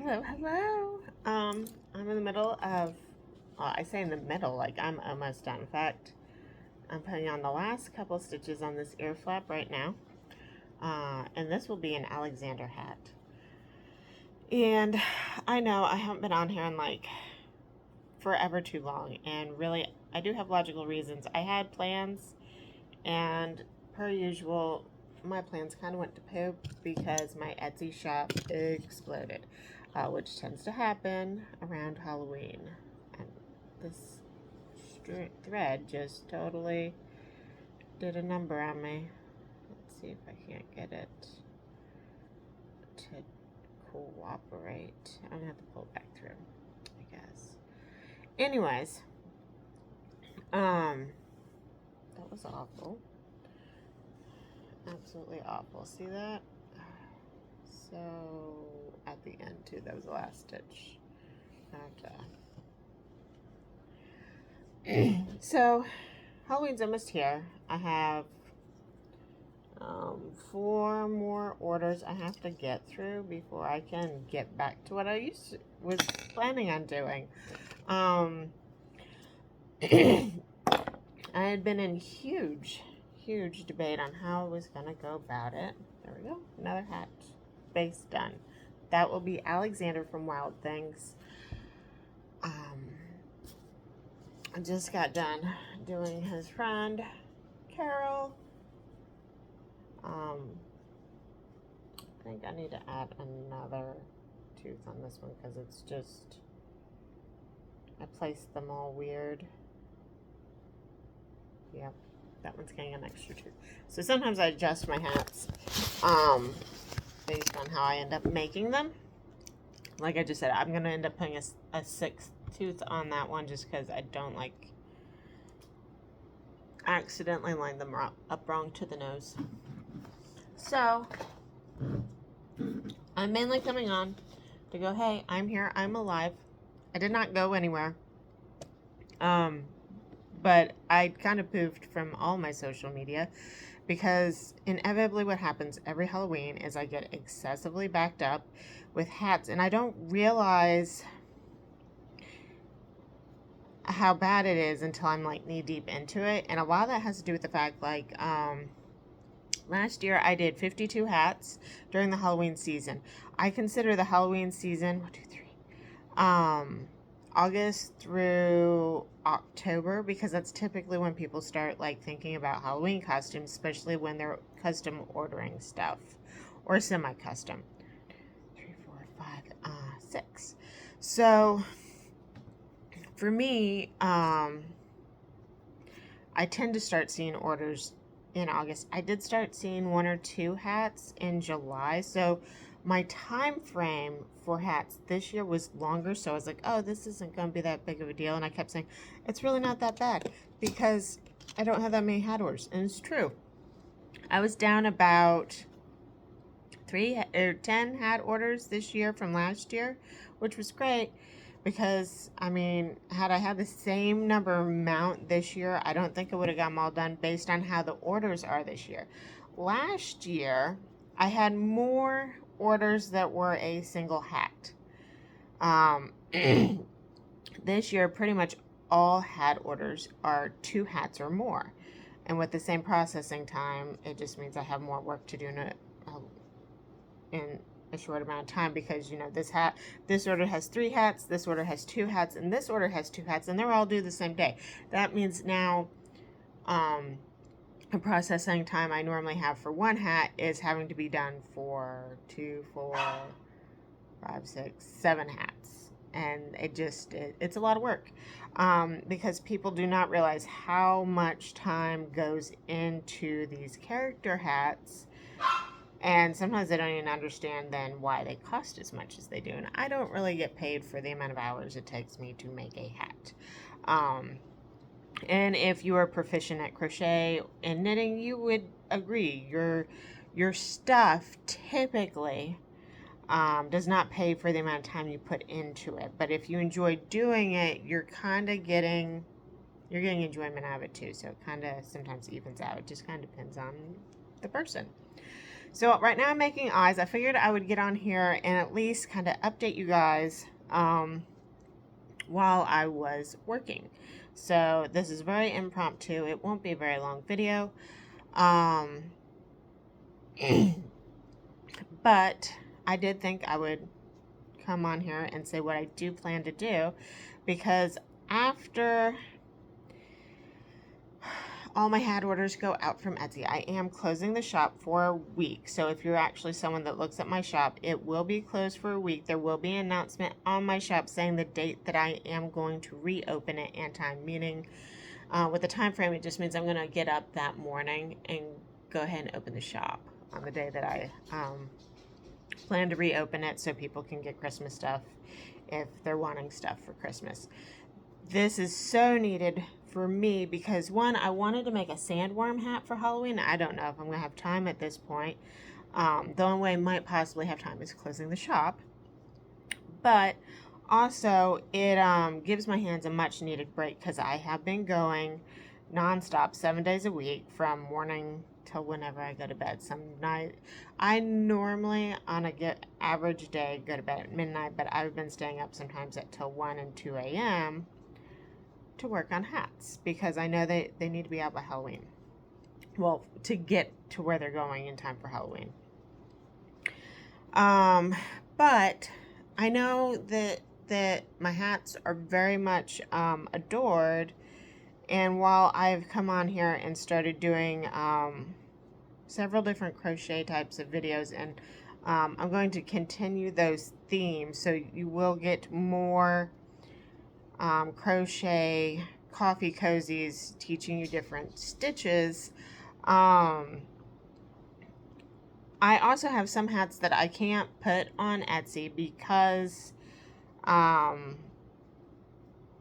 Hello. I'm in the middle of, I say in the middle, like I'm almost done. In fact, I'm putting on the last couple stitches on this ear flap right now. And this will be an Alexander hat. And I know I haven't been on here in like forever too long. And really, I do have logical reasons. I had plans, and per usual, my plans kind of went to poop because my Etsy shop exploded, which tends to happen around Halloween. And this thread just totally did a number on me. Let's see if I can't get it to cooperate. I'm gonna have to pull it back through, I guess. Anyways, that was awful. Absolutely awful. See that? So at the end too, that was the last stitch. Okay. So Halloween's almost here. I have 4 more orders I have to get through before I can get back to what I was planning on doing. I had been in huge debate on how I was gonna go about it. There we go, another hat base done. That will be Alexander from Wild Things. I just got done doing his friend Carol. I think I need to add another tooth on this one because it's just, I placed them all weird. Yep, that one's getting an extra tooth. So sometimes I adjust my hats based on how I end up making them. Like I just said, I'm going to end up putting a 6th tooth on that one just because I don't like accidentally line them up wrong to the nose. So I'm mainly coming on to go, hey, I'm here, I'm alive. I did not go anywhere. But I kind of poofed from all my social media because inevitably what happens every Halloween is I get excessively backed up with hats, and I don't realize how bad it is until I'm like knee deep into it. And a lot of that has to do with the fact, like, last year I did 52 hats during the Halloween season. I consider the Halloween season August through October because that's typically when people start like thinking about Halloween costumes, especially when they're custom ordering stuff or semi-custom. 3, 4, 5, 6. So for me, I tend to start seeing orders in August. I did start seeing 1 or 2 hats in July, so my time frame for hats this year was longer, so I was like, oh, this isn't going to be that big of a deal, and I kept saying, it's really not that bad, because I don't have that many hat orders, and it's true. I was down about 10 hat orders this year from last year, which was great, because, I mean, had I had the same amount this year, I don't think I would have gotten them all done based on how the orders are this year. Last year, I had more orders that were a single hat. This year, pretty much all hat orders are 2 hats or more. And with the same processing time, it just means I have more work to do in a short amount of time, because you know this order has 3 hats, this order has 2 hats, and this order has 2 hats, and they're all due the same day. That means now the processing time I normally have for 1 hat is having to be done for 2, 4, 5, 6, 7 hats, and it's a lot of work, because people do not realize how much time goes into these character hats. And sometimes they don't even understand then why they cost as much as they do. And I don't really get paid for the amount of hours it takes me to make a hat. And if you are proficient at crochet and knitting, you would agree. Your stuff typically does not pay for the amount of time you put into it. But if you enjoy doing it, you're getting enjoyment out of it too. So it kind of sometimes evens out. It just kind of depends on the person. So right now I'm making eyes. I figured I would get on here and at least kind of update you guys while I was working. So this is very impromptu. It won't be a very long video. But I did think I would come on here and say what I do plan to do, because after all my hat orders go out from Etsy, I am closing the shop for a week. So if you're actually someone that looks at my shop, it will be closed for a week. There will be an announcement on my shop saying the date that I am going to reopen it and time, meaning with the time frame, it just means I'm going to get up that morning and go ahead and open the shop on the day that I plan to reopen it, so people can get Christmas stuff if they're wanting stuff for Christmas. This is so needed for me because, one, I wanted to make a sandworm hat for Halloween. I don't know if I'm going to have time at this point. The only way I might possibly have time is closing the shop. But also, it gives my hands a much needed break because I have been going nonstop 7 days a week from morning till whenever I go to bed. Some night, I normally on a average day go to bed at midnight, but I've been staying up sometimes at till 1 and 2 a.m. to work on hats because I know they need to be out by Halloween. Well, to get to where they're going in time for Halloween. But I know that my hats are very much adored, and while I've come on here and started doing several different crochet types of videos, and I'm going to continue those themes, so you will get more crochet coffee cozies teaching you different stitches. I also have some hats that I can't put on Etsy because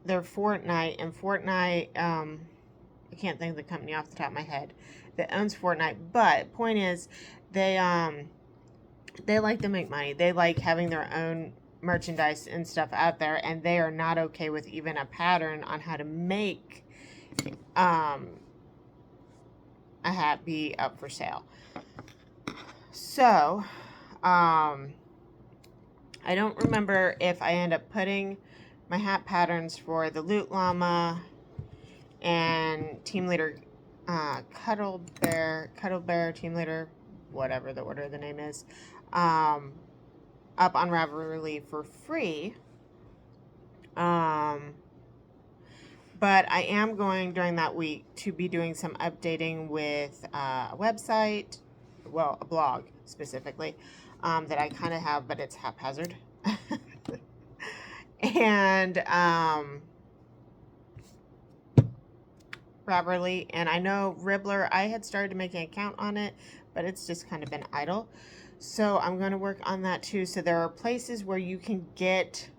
they're Fortnite, and Fortnite, I can't think of the company off the top of my head that owns Fortnite, but point is, they like to make money. They like having their own merchandise and stuff out there, and they are not okay with even a pattern on how to make a hat be up for sale. So, I don't remember if I end up putting my hat patterns for the Loot Llama and Team Leader Cuddle Bear Team Leader, whatever the order of the name is, up on Ravelry for free. But I am going during that week to be doing some updating with a website, well, a blog specifically, that I kind of have, but it's haphazard. And Ravelry, and I know Ribbler, I had started making an account on it, but it's just kind of been idle. So I'm going to work on that too. So there are places where you can get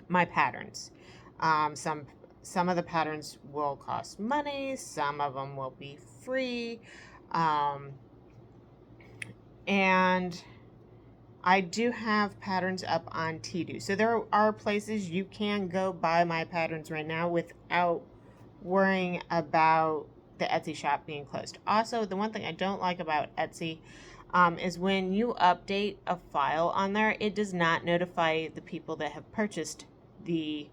my patterns. Some of the patterns will cost money, some of them will be free, and I do have patterns up on Tidu. So there are places you can go buy my patterns right now without worrying about the Etsy shop being closed. Also, the one thing I don't like about Etsy is when you update a file on there, it does not notify the people that have purchased the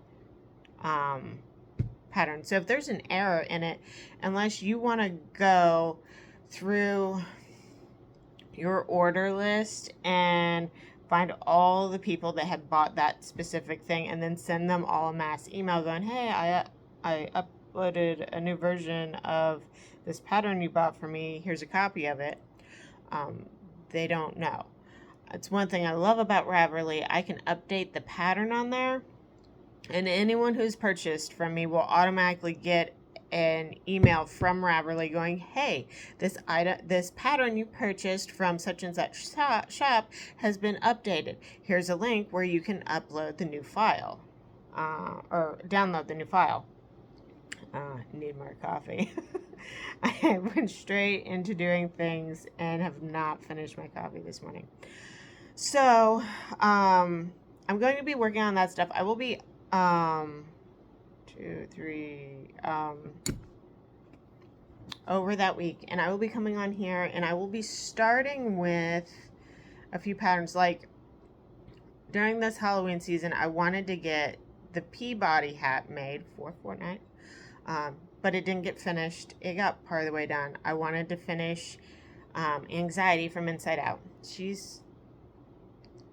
pattern. So if there's an error in it, unless you want to go through your order list and find all the people that have bought that specific thing and then send them all a mass email going, hey, I uploaded a new version of this pattern you bought for me, here's a copy of it, they don't know. It's one thing I love about Ravelry. I can update the pattern on there, and anyone who's purchased from me will automatically get an email from Ravelry going, hey, this pattern you purchased from such and such shop has been updated. Here's a link where you can upload the new file, or download the new file. Need more coffee. I went straight into doing things and have not finished my coffee this morning. So, I'm going to be working on that stuff. I will be, 2, 3, over that week, and I will be coming on here and I will be starting with a few patterns. Like during this Halloween season, I wanted to get the Peabody hat made for Fortnite, but it didn't get finished. It got part of the way done. I wanted to finish Anxiety from Inside Out. She's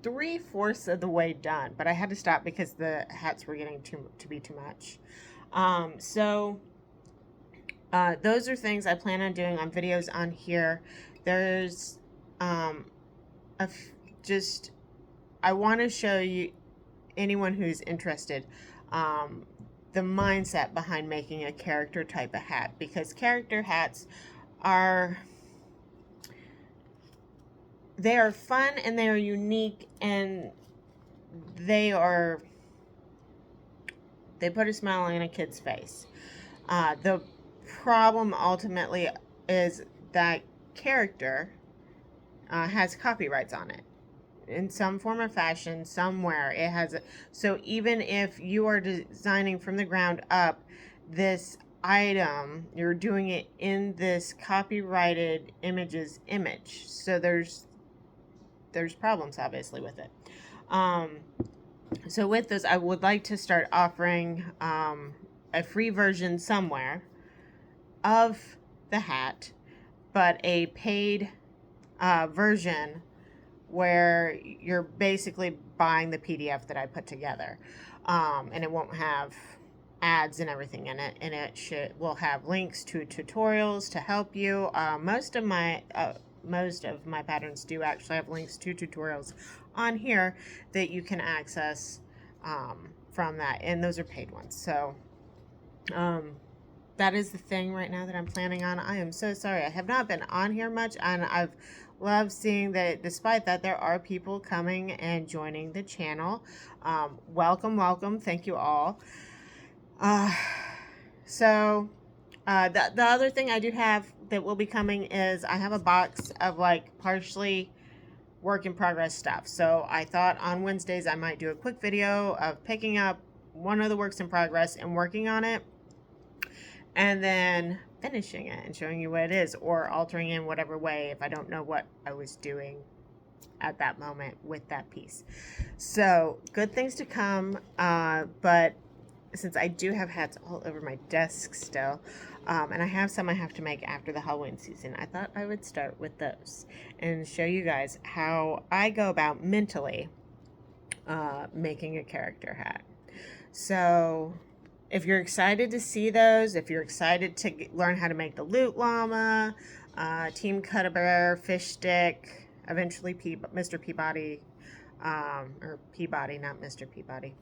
3/4 of the way done, but I had to stop because the hats were getting to be too much. Those are things I plan on doing on videos on here. There's just I want to show you, anyone who's interested, the mindset behind making a character type of hat, because character hats are fun and they are unique, and they put a smile on a kid's face. The problem ultimately is that character has copyrights on it in some form or fashion somewhere. It has so even if you are designing from the ground up this item, you're doing it in this copyrighted image, so there's problems obviously with it. So with this, I would like to start offering a free version somewhere of the hat, but a paid version where you're basically buying the PDF that I put together, and it won't have ads and everything in it, and it will have links to tutorials to help you. Most of my patterns do actually have links to tutorials on here that you can access from that, and those are paid ones. So that is the thing right now that I'm planning on. I am so sorry I have not been on here much, and I've loved seeing that despite that there are people coming and joining the channel. Welcome, thank you all. The other thing I do have that will be coming is I have a box of like partially work in progress stuff. So I thought on Wednesdays I might do a quick video of picking up one of the works in progress and working on it, and then finishing it and showing you what it is, or altering in whatever way if I don't know what I was doing at that moment with that piece. So good things to come, but since I do have hats all over my desk still, and I have some I have to make after the Halloween season, I thought I would start with those and show you guys how I go about mentally making a character hat. So if you're excited to see those, if you're excited to learn how to make the Loot Llama, Team Cut-A-Bear, Fish Stick, eventually Mr. Peabody, or Peabody, not Mr. Peabody.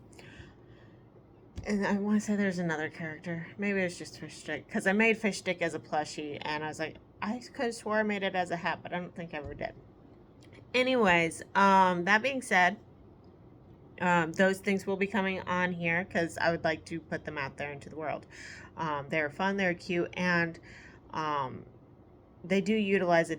And I want to say there's another character. Maybe it's just Fish Stick, because I made Fish Stick as a plushie, and I was like, I could have swore I made it as a hat, but I don't think I ever did. Anyways, that being said, those things will be coming on here because I would like to put them out there into the world. They're fun, they're cute, and they do utilize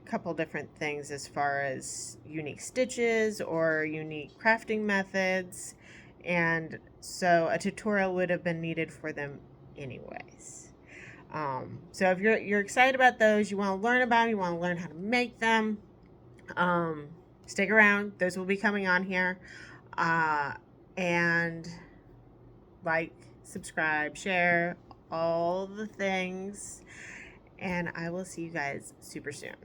couple different things as far as unique stitches or unique crafting methods, and so a tutorial would have been needed for them anyways. So if you're excited about those, you want to learn about them, you want to learn how to make them, stick around. Those will be coming on here. And like, subscribe, share, all the things, and I will see you guys super soon.